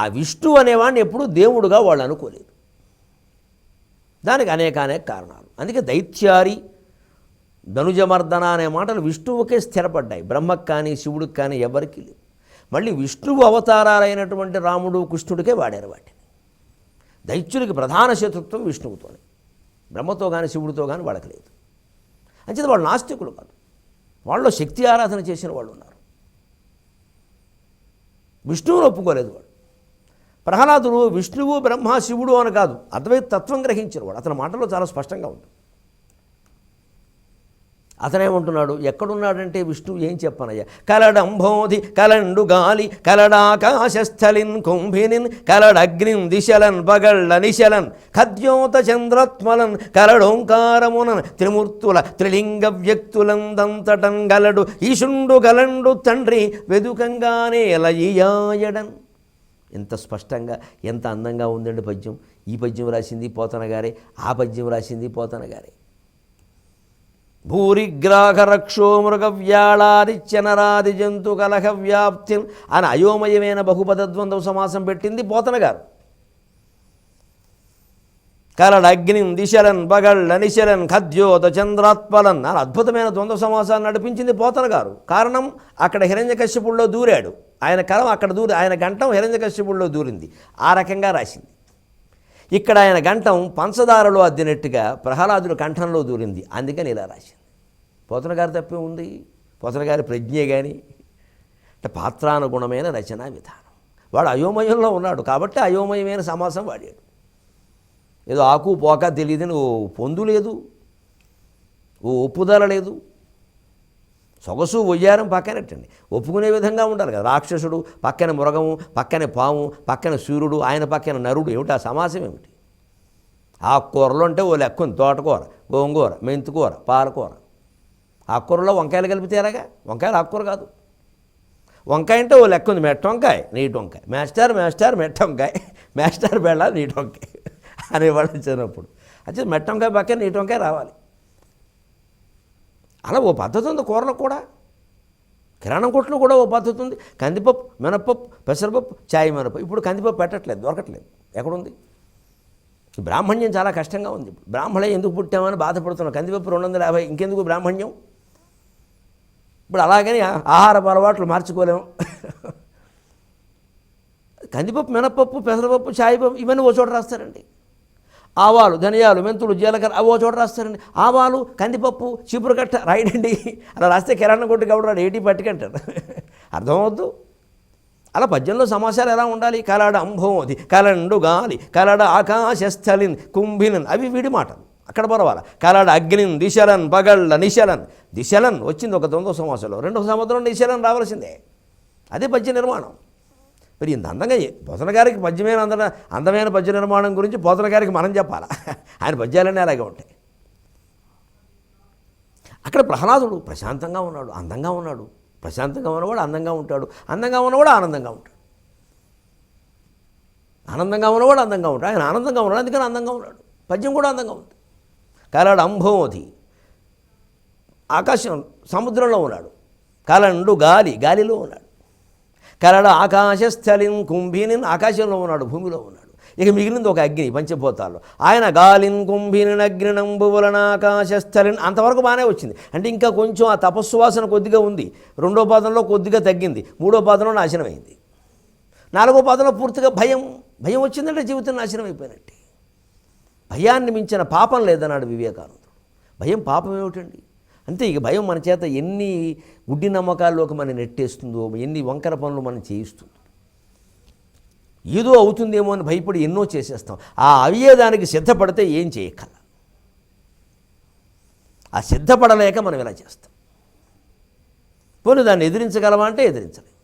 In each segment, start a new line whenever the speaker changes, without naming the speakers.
ఆ విష్ణువు అనేవాడిని ఎప్పుడూ దేవుడుగా వాళ్ళు అనుకోలేదు. దానికి అనేక కారణాలు. అందుకే దైత్యారి, ధనుజమర్దన అనే మాటలు విష్ణువుకే స్థిరపడ్డాయి. బ్రహ్మకు కానీ శివుడికి కానీ ఎవరికి లేవు. మళ్ళీ విష్ణువు అవతారాలైనటువంటి రాముడు కృష్ణుడికే వాడారు వాటిని. దైత్యులకి ప్రధాన శత్రుత్వం విష్ణువుతోనే, బ్రహ్మతో కానీ శివుడితో కానీ వాళ్ళకి లేదు. అంచేత వాళ్ళు నాస్తికులు కాదు, వాళ్ళలో శక్తి ఆరాధన చేసిన వాళ్ళు ఉన్నారు. విష్ణువుని ఒప్పుకోలేదు వాడు. ప్రహ్లాదుడు విష్ణువు బ్రహ్మ శివుడు అని కాదు, అద్వైత తత్వం గ్రహించిన వాడు. అతని మాటలో చాలా స్పష్టంగా ఉంది. అతనేమంటున్నాడు, ఎక్కడున్నాడంటే విష్ణువు ఏం చెప్పనయ్యా, కలడంబోధి కలండు గాలి కలడాకాశస్థలిన్ కుంభినిన్ కలడగ్నిన్ దిశలన్ పగళ్ళ నిశలన్ ఖద్యోత చంద్రత్మలన్ కలడోంకారమునన్ త్రిమూర్తుల త్రిలింగ వ్యక్తులందంతటన్ గలడు ఈశుండు గలండు తండ్రి వెదుకంగానే ఎలయియాయడన్. ఎంత స్పష్టంగా, ఎంత అందంగా ఉందండి పద్యం. ఈ పద్యం రాసింది పోతన గారే, ఆ పద్యం రాసింది పోతన గారే. భూరిగ్రాహరక్షో మృగవ్యాళాదిత్యనరాది జంతు కలహ వ్యాప్తిన్ అని అయోమయమైన బహుపదద్వంద్వ సమాసం పెట్టింది పోతన గారు. కలడగ్నిం దిశలన్ పగళ్ళ నిశలన్ ఖద్యోత చంద్రాత్పలన్ అని అద్భుతమైన ద్వంద్వ సమాసాన్ని నడిపించింది పోతన గారు. కారణం, అక్కడ హిరణ్యకశ్యపుల్లో దూరాడు ఆయన, కలం అక్కడ ఆయన గంటం హిరణ్యకశ్యపుల్లో దూరింది. ఆ రకంగా రాసింది. ఇక్కడ ఆయన గంటం పంచదారలో అద్దినట్టుగా ప్రహ్లాదుల కంఠంలో దూరింది. అందుకని ఇలా రాసింది. పోతన గారి తప్పే ఉంది, పోతన గారి ప్రజ్ఞే కానీ అంటే పాత్రానుగుణమైన రచనా విధానం. వాడు అయోమయంలో ఉన్నాడు కాబట్టి అయోమయమైన సమాసం వాడాడు. ఏదో ఆకు పోక తెలియదని ఓ పొందు లేదు, ఓ ఒప్పుదల లేదు. సొగసు ఒయ్యారం పక్కనట్టండి, ఒప్పుకునే విధంగా ఉండాలి కదా. రాక్షసుడు పక్కన మృగము, పక్కన పాము, పక్కన సూర్యుడు, ఆయన పక్కన నరుడు, ఏమిటి ఆ సమాసం ఏమిటి? ఆకుకూరలు అంటే ఓ లెక్క ఉంది, తోటకూర, గోంగూర, మెంతికూర, పాలకూర. ఆకుకూరలో వంకాయలు కలిపితేరాగా, వంకాయలు ఆకుకూర కాదు. వంకాయ అంటే ఓ లెక్క ఉంది, మెట్ట వంకాయ, నీటి వంకాయ, మేస్టార్ మెట్ట వంకాయ, మేస్టార్ బెళ్ళ నీటి వంకాయ అనేవాళ్ళు చిన్నప్పుడు. అయితే మెట్ట వంకాయ పక్కన నీటి వంకాయ రావాలి. అలా ఓ పద్ధతి ఉంది కూరలకు కూడా. కిరాణం కొట్లు కూడా ఓ పద్ధతి ఉంది. కందిపప్పు, మినపప్పు, పెసరపప్పు, చాయ్ మినపప్పు. ఇప్పుడు కందిపప్పు పెట్టట్లేదు, దొరకట్లేదు. ఎక్కడుంది? బ్రాహ్మణ్యం చాలా కష్టంగా ఉంది. బ్రాహ్మణే ఎందుకు పుట్టామని బాధపడుతున్నాం. కందిపప్పు 250, ఇంకెందుకు బ్రాహ్మణ్యం? ఇప్పుడు అలాగని ఆహారపు అలవాట్లు మార్చుకోలేము. కందిపప్పు, మినపప్పు, పెసరపప్పు, చాయ్ పప్పు ఇవన్నీ ఓ చోట రాస్తారండి. ఆవాలు, ధనియాలు, మెంతులు, జీలకర్ర అవి ఓ చోట రాస్తారండి. ఆవాలు, కందిపప్పు, చీపురుకట్ట రాయడండి. అలా రాస్తే కిరాణం కొట్టు కాబట్టి 80 పట్టుకంటారు. అర్థమవుద్దు. అలా పద్యంలో సమాచారం ఎలా ఉండాలి? కలడ అంబోధి కలండు గాలి కలడ ఆకాశస్థలిన్ కుంభినన్ అవి వీడి మాటలు. అక్కడ పర్వాలా. కలడ అగ్నిన్ దిశలన్ పగళ్ళ నిశలన్. దిశలన్ వచ్చింది ఒక ద్వంద్వ సమాసంలో, 2వ సముద్రం నిశలన్ రావాల్సిందే. అదే పద్య నిర్మాణం. మరి ఇంత అందంగా పోతన గారికి అందమైన పద్య నిర్మాణం గురించి పోతన గారికి మనం చెప్పాలా? ఆయన పద్యాలన్నీ అలాగే ఉంటాయి. అక్కడ ప్రహ్లాదుడు ప్రశాంతంగా ఉన్నాడు, అందంగా ఉన్నాడు. ప్రశాంతంగా ఉన్నవాడు అందంగా ఉంటాడు, అందంగా ఉన్నవాడు ఆనందంగా ఉంటాడు. ఆనందంగా ఉన్నవాడు అందంగా ఉంటాడు. ఆయన ఆనందంగా ఉన్నాడు, అందుకని అందంగా ఉన్నాడు. పద్యం కూడా అందంగా ఉంది. కలడు అంబోధి ఆకాశం, సముద్రంలో ఉన్నాడు. కలండు గాలి, గాలిలో ఉన్నాడు. కలడ ఆకాశస్థలిన్ కుంభినిన్ ఆకాశంలో ఉన్నాడు, భూమిలో ఉన్నాడు. ఇక మిగిలింది ఒక అగ్ని, పంచభూతాల్లో. ఆయన గాలిన్ కుంభినిన్ అగ్నినంబువలన ఆకాశస్థలిన్ అంతవరకు బాగానే వచ్చింది. అంటే ఇంకా కొంచెం ఆ తపస్సు వాసన కొద్దిగా ఉంది. 2వ పాదంలో కొద్దిగా తగ్గింది, 3వ పాదంలో నాశనమైంది, 4వ పాదంలో పూర్తిగా భయం వచ్చిందంటే జీవితం నాశనం అయిపోయినట్టే. భయాన్ని మించిన పాపం లేదన్నాడు వివేకానందుడు. భయం పాపం ఏమిటండి? అంతే. ఇక భయం మన చేత ఎన్ని గుడ్డి నమ్మకాల్లోకి మనం నెట్టేస్తుందో, ఎన్ని వంకర పనులు మనం చేయిస్తుందో. ఏదో అవుతుందేమో అని భయపడి ఎన్నో చేసేస్తాం. ఆ అయ్యేదానికి సిద్ధపడితే ఏం చేయక్కల. ఆ సిద్ధపడలేక మనం ఇలా చేస్తాం. పోనీ దాన్ని ఎదిరించగలమా అంటే ఎదిరించలేం.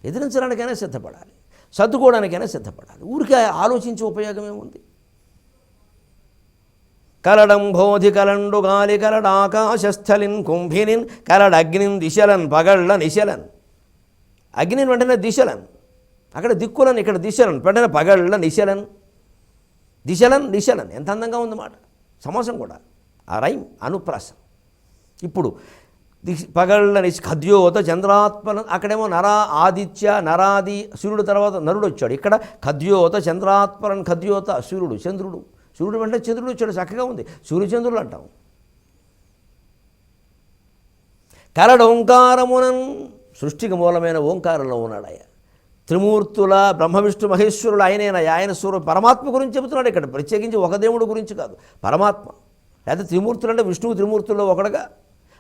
ఎదిరించడానికైనా సిద్ధపడాలి, సర్దుకోవడానికైనా సిద్ధపడాలి. ఊరికే ఆలోచించే ఉపయోగం ఏముంది? కలడంబోధి కలండు గాలి కలడాకాశస్థలిన్ కుంభినిన్ కలడగ్నిన్ దిశలన్ పగళ్ళ నిశలన్. అగ్నిని వెంటనే దిశలన్, అక్కడ దిక్కులను, ఇక్కడ దిశలన్, వెంటనే పగళ్ళ నిశలన్. దిశలన్ ఎంత అందంగా ఉంది మాట. సమాసం కూడా ఆ రైమ్ అనుప్రాసం. ఇప్పుడు పగళ్ళ ఖద్యోత చంద్రాత్మల, అక్కడేమో ఆదిత్య నరాది సూర్యుడు తర్వాత నరుడు వచ్చాడు. ఇక్కడ ఖద్యోత చంద్రాత్మలన్, ఖద్యోత సూర్యుడు చంద్రుడు, సూర్యుడు అంటే చంద్రుడు వచ్చాడు, చక్కగా ఉంది, సూర్యచంద్రులు అంటాం. కరడు ఓంకారమునన్, సృష్టికి మూలమైన ఓంకారంలో ఉన్నాడు ఆయన. త్రిమూర్తుల బ్రహ్మ విష్ణు మహేశ్వరుడు ఆయనైనా, ఆయన సూర్య పరమాత్మ గురించి చెబుతున్నాడు ఇక్కడ, ప్రత్యేకించి ఒక దేవుడు గురించి కాదు, పరమాత్మ. లేకపోతే త్రిమూర్తులు అంటే విష్ణువు త్రిమూర్తుల్లో ఒకడుగా,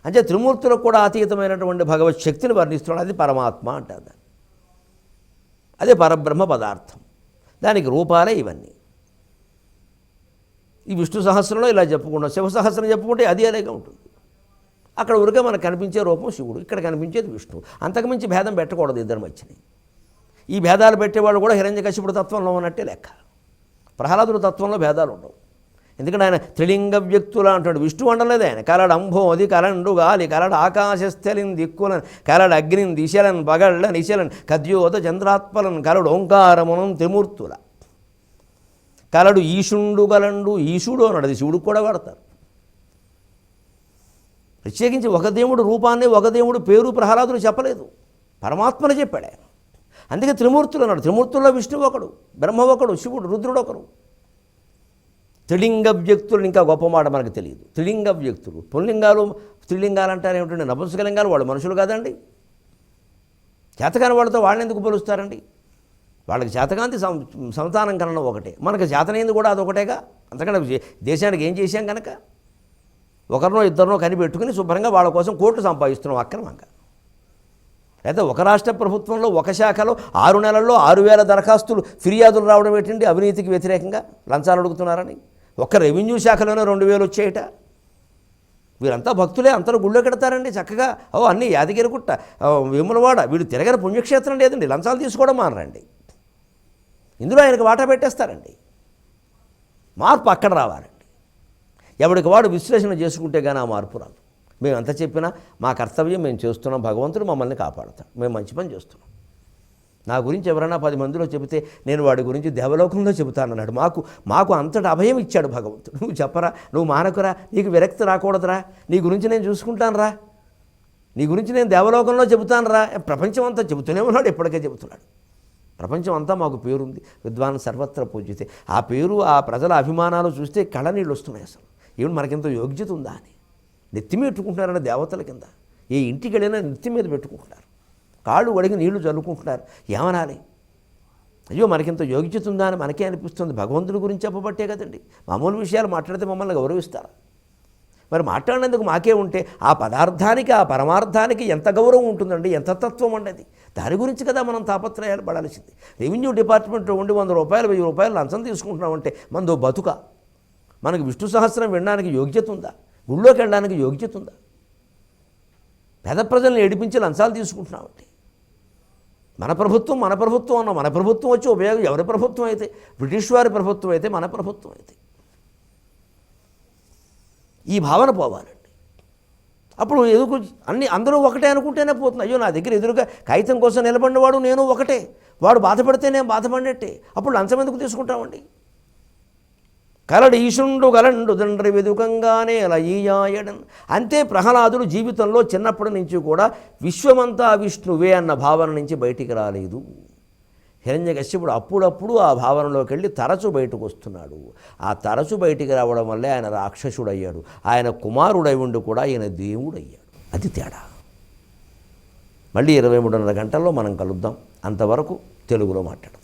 అంటే త్రిమూర్తులకు కూడా అతీతమైనటువంటి భగవత్ శక్తిని వర్ణిస్తున్నాడు. అది పరమాత్మ అంటారు దాన్ని. అదే పరబ్రహ్మ పదార్థం, దానికి రూపాలే ఇవన్నీ. ఈ విష్ణు సహస్రంలో ఇలా చెప్పుకుంటాం, శివ సహస్రం చెప్పుకుంటే అది అలాగే ఉంటుంది. అక్కడ ఊరికే మనకు కనిపించే రూపం శివుడు, ఇక్కడ కనిపించేది విష్ణువు. అంతకుమించి భేదం పెట్టకూడదు ఇద్దరి మధ్యని. ఈ భేదాలు పెట్టేవాళ్ళు కూడా హిరణ్యకశిపుడు తత్వంలో ఉన్నట్టే లెక్క. ప్రహ్లాదుడు తత్వంలో భేదాలు ఉండవు. ఎందుకంటే ఆయన త్రిలింగ వ్యక్తుల అంటాడు, విష్ణువు అనలేదు ఆయన. కలడు అంభోది కలండు గాలి, కలడు ఆకాశస్థలిన్ దిక్కులను, కలడు అగ్నిని దిశలన్ పగళ్ళ నిశలన్, కద్యోత చంద్రాత్మలను, కలడు ఓంకారమునం త్రిమూర్తుల, కలడు ఈశుండు గలండు, ఈశుడు అన్నాడు, అది శివుడికి కూడా వాడతారు. ప్రత్యేకించి ఒక దేవుడు రూపాన్ని, ఒక దేవుడు పేరు ప్రహ్లాదుడు చెప్పలేదు, పరమాత్మను చెప్పాడు ఆయన. అందుకే త్రిమూర్తులు అన్నాడు. త్రిమూర్తుల్లో విష్ణువు ఒకడు, బ్రహ్మ ఒకడు, శివుడు రుద్రుడు ఒకరు. త్రిలింగ వ్యక్తులు ఇంకా గొప్ప మాట మనకు తెలియదు. త్రిలింగ వ్యక్తులు, పుల్లింగాలు త్రిలింగాలు అంటారు ఏమిటండి? నపుంసకలింగాలు. వాళ్ళు మనుషులు కాదండి. చేతకాని వాళ్ళతో వాళ్ళని ఎందుకు పోలుస్తారండి? వాళ్ళకి చేతకాంతి సంతానం కన్నా ఒకటే, మనకు చేతనైంది కూడా అదొకటేగా. అంతకన్నా దేశానికి ఏం చేశాం కనుక ఒకరినో ఇద్దరినో కనిపెట్టుకుని శుభ్రంగా వాళ్ళ కోసం కోట్లు సంపాదిస్తున్నాం అక్రమంగా. అయితే ఒక రాష్ట్ర ప్రభుత్వంలో ఒక శాఖలో 6 నెలల్లో 6,000 దరఖాస్తులు ఫిర్యాదులు రావడం ఏంటండి? అవినీతికి వ్యతిరేకంగా లంచాలు అడుగుతున్నారని. ఒక్క రెవెన్యూ శాఖలోనే 2,000 వచ్చేయట. వీరంతా భక్తులే, అందరూ గుళ్ళో కడతారండి చక్కగా. అన్నీ యాదగిరిగుట్ట, వేములవాడ, వీడు తిరగని పుణ్యక్షేత్రం లేదండి. లంచాలు తీసుకోవడం మానరండి. ఇందులో ఆయనకు వాటా పెట్టేస్తారండి. మార్పు అక్కడ రావాలండి. ఎవరికి వాడు విశ్లేషణ చేసుకుంటే కానీ ఆ మార్పు రాదు. మేము ఎంత చెప్పినా మా కర్తవ్యం మేము చేస్తున్నాం, భగవంతుడు మమ్మల్ని కాపాడుతాడు, మేము మంచి పని చేస్తున్నాం. నా గురించి ఎవరైనా 10 మందిలో చెబితే నేను వాడి గురించి దేవలోకంలో చెబుతానన్నాడు. మాకు అంతటి అభయం ఇచ్చాడు భగవంతుడు. నువ్వు చెప్పరా, నువ్వు మానకురా, నీకు విరక్తి రాకూడదురా, నీ గురించి నేను చూసుకుంటానురా, నీ గురించి నేను దేవలోకంలో చెబుతానురా. ప్రపంచం అంతా చెబుతూనే ఉన్నాడు, ఎప్పటికే చెబుతున్నాడు. ప్రపంచం అంతా మాకు పేరుంది, విద్వాన్ సర్వత్ర పూజితే. ఆ పేరు, ఆ ప్రజల అభిమానాలు చూస్తే కళ్ళనీళ్ళు వస్తున్నాయి. అసలు ఏమిటి మనకెంతో యోగ్యత ఉందా అని నెత్తి మీద పెట్టుకుంటున్నారన్న దేవతల కింద. ఏ ఇంటికి వెళ్ళినా నెత్తి మీద పెట్టుకుంటున్నారు, కాళ్ళు వడిగి నీళ్లు చల్లుకుంటున్నారు. ఏమనాలి? అయ్యో మనకింత యోగ్యత ఉందా అని మనకే అనిపిస్తుంది. భగవంతుడి గురించి చెప్పబట్టే కదండి. మామూలు విషయాలు మాట్లాడితే మమ్మల్ని గౌరవిస్తారా? మరి మాట్లాడినందుకు మాకే ఉంటే ఆ పదార్థానికి, ఆ పరమార్థానికి ఎంత గౌరవం ఉంటుందండి, ఎంత తత్వం ఉండేది. దాని గురించి కదా మనం తాపత్రయాలు పడాల్సింది. రెవెన్యూ డిపార్ట్మెంట్లో ఉండి 100 రూపాయలు 1000 రూపాయలు లంచం తీసుకుంటున్నామంటే మనదో బతుక. మనకు విష్ణు సహస్రం వినడానికి యోగ్యత ఉందా? గుళ్ళోకి వెళ్ళడానికి యోగ్యత ఉందా? పేద ప్రజలను ఏడిపించి లంచాలు తీసుకుంటున్నామంటే మన ప్రభుత్వం అన్న మన ప్రభుత్వం వచ్చి ఉపయోగం ఎవరి ప్రభుత్వం అయితే? బ్రిటిష్ వారి ప్రభుత్వం అయితే, మన ప్రభుత్వం అయితే. ఈ భావన పోవాలండి. అప్పుడు ఎదుగు అందరూ ఒకటే అనుకుంటేనే పోతుంది. అయ్యో నా దగ్గర ఎదురుగా కాగితం కోసం నిలబడినవాడు నేను ఒకటే, వాడు బాధపడితే నేను బాధపడినట్టే. అప్పుడు లంచం ఎందుకు తీసుకుంటామండి? కలడు ఈశుండు గలండు తండ్రి వెదుకంగానే అలా ఈయాయడన్. అంతే ప్రహ్లాదుడు జీవితంలో చిన్నప్పటి నుంచి కూడా విశ్వమంతా విష్ణువే అన్న భావన నుంచి బయటికి రాలేదు. హిరణ్యకశ్యపుడు అప్పుడప్పుడు ఆ భావనలోకి వెళ్ళి తరచు బయటకు వస్తున్నాడు. ఆ తరచు బయటికి రావడం వల్లే ఆయన రాక్షసుడయ్యాడు. ఆయన కుమారుడై ఉండి కూడా ఈయన దేవుడయ్యాడు. అది తేడా. మళ్ళీ 23:30 గంటల్లో మనం కలుద్దాం. అంతవరకు తెలుగులో మాట్లాడదాం.